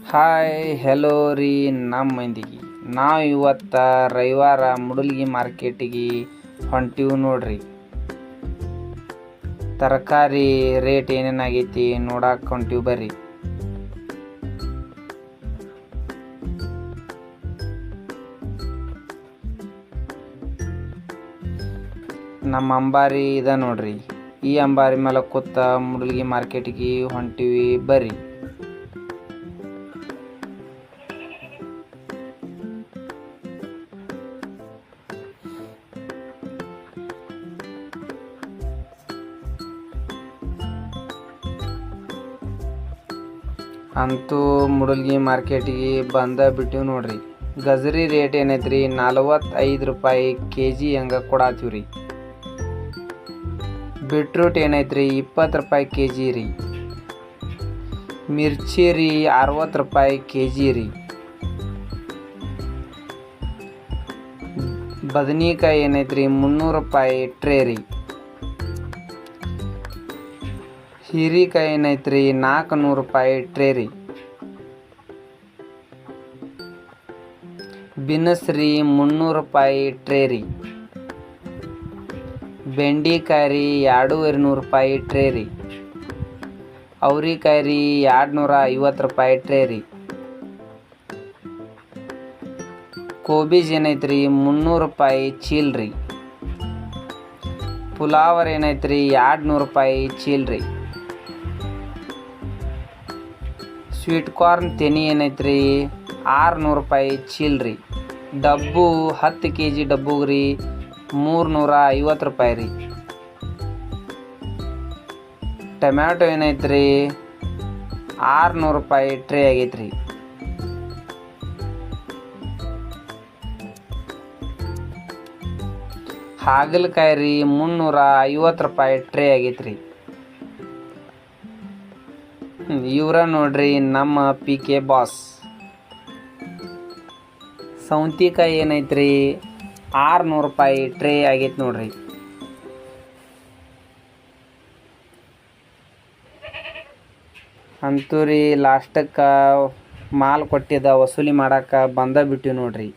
Hi hello ರೀ ನಮ್ಮ ಮಂದಿಗೆ ನಾವು ಇವತ್ತು ರವಿವಾರ ಮುಡಲ್ಗಿ ಮಾರ್ಕೆಟಿಗೆ ಹೊಂಟೀವಿ ನೋಡ್ರಿ. ತರಕಾರಿ ರೇಟ್ ಏನೇನಾಗೈತಿ ನೋಡಕ್ಕೆ ಹೊಂಟೀವಿ ಬರ್ರಿ. ನಮ್ಮ ಅಂಬಾರಿ ಇದೆ ನೋಡ್ರಿ. ಈ ಅಂಬಾರಿ ಮೇಲೆ ಕೂತ ಮುಡಲ್ಗಿ ಮಾರ್ಕೆಟಿಗೆ ಹೊಂಟೀವಿ ಬರ್ರಿ. ಅಂತೂ ಮುಡಲ್ಗಿ ಮಾರ್ಕೆಟಿಗೆ ಬಿಟ್ಟಿವಿ ನೋಡ್ರಿ. ಗಜರಿ ರೇಟ್ ಏನೈತ್ರಿ 45 ರೂಪಾಯಿ KG ಹಂಗೆ ಕೊಡಾತೀವಿ ರೀ. ಬೀಟ್ರೂಟ್ ಏನೈತ್ರಿ 20 ರೂಪಾಯಿ KG ರೀ. ಮಿರ್ಚಿ ರೀ 60 ರೂಪಾಯಿ KG ರೀ. ಬದನೆಕಾಯಿ ಏನೈತ್ರಿ 300 ರೂಪಾಯಿ ಟ್ರೇ ರೀ. ಹೀರೆಕಾಯಿ ಏನೈತ್ರಿ 400 ರೂಪಾಯಿ ಟ್ರೇ ರೀ. ಬಿನಸ್ ರೀ 300 ರೂಪಾಯಿ ಟ್ರೇ ರೀ. ಬೆಂಡಿಕಾಯಿ ರೀ 250 ರೂಪಾಯಿ ಟ್ರೇ ರೀ. ಅವ್ರಿಕಾಯಿ ರೀ 250 ರೂಪಾಯಿ ಟ್ರೇ ರೀ. ಕೋಬೀಜ್ ಏನೈತ್ರಿ 300 ರೂಪಾಯಿ ಚೀಲ್ ರೀ. ಪುಲಾವರ್ ಏನೈತ್ರಿ 200 ರೂಪಾಯಿ ಚೀಲ್ ರೀ. ಸ್ವೀಟ್ ಕಾರ್ನ್ ತೆನಿ ಏನೈತ್ರಿ 600 ರೂಪಾಯಿ ಚೀಲ್ ರೀ. ಡಬ್ಬು 10 KG ಡಬ್ಬುಗೆ ರೀ 350 ರೂಪಾಯಿ ರೀ. ಟೊಮ್ಯಾಟೊ ಏನೈತ್ರಿ 600 ರೂಪಾಯಿ ಟ್ರೇ ಆಗೈತ್ರಿ. ಹಾಗಲಕಾಯಿ ರೀ 350 ರೂಪಾಯಿ ಟ್ರೇ ಆಗೈತ್ರಿ. ಇವ್ರ ನೋಡ್ರಿ ನಮ್ಮ PK ಬಾಸ್. ಸೌಂತಿಕಾಯಿ ಏನೈತ್ರಿ 600 ರೂಪಾಯಿ ಟ್ರೇ ಆಗೈತೆ ನೋಡ್ರಿ. ಅಂತೂ ರೀ ಲಾಸ್ಟಕ್ಕೆ ಮಾಲ್ ಕೊಟ್ಟಿದ್ದ ವಸೂಲಿ ಮಾಡಕ್ಕೆ ಬಿಟ್ಟಿವಿ ನೋಡ್ರಿ.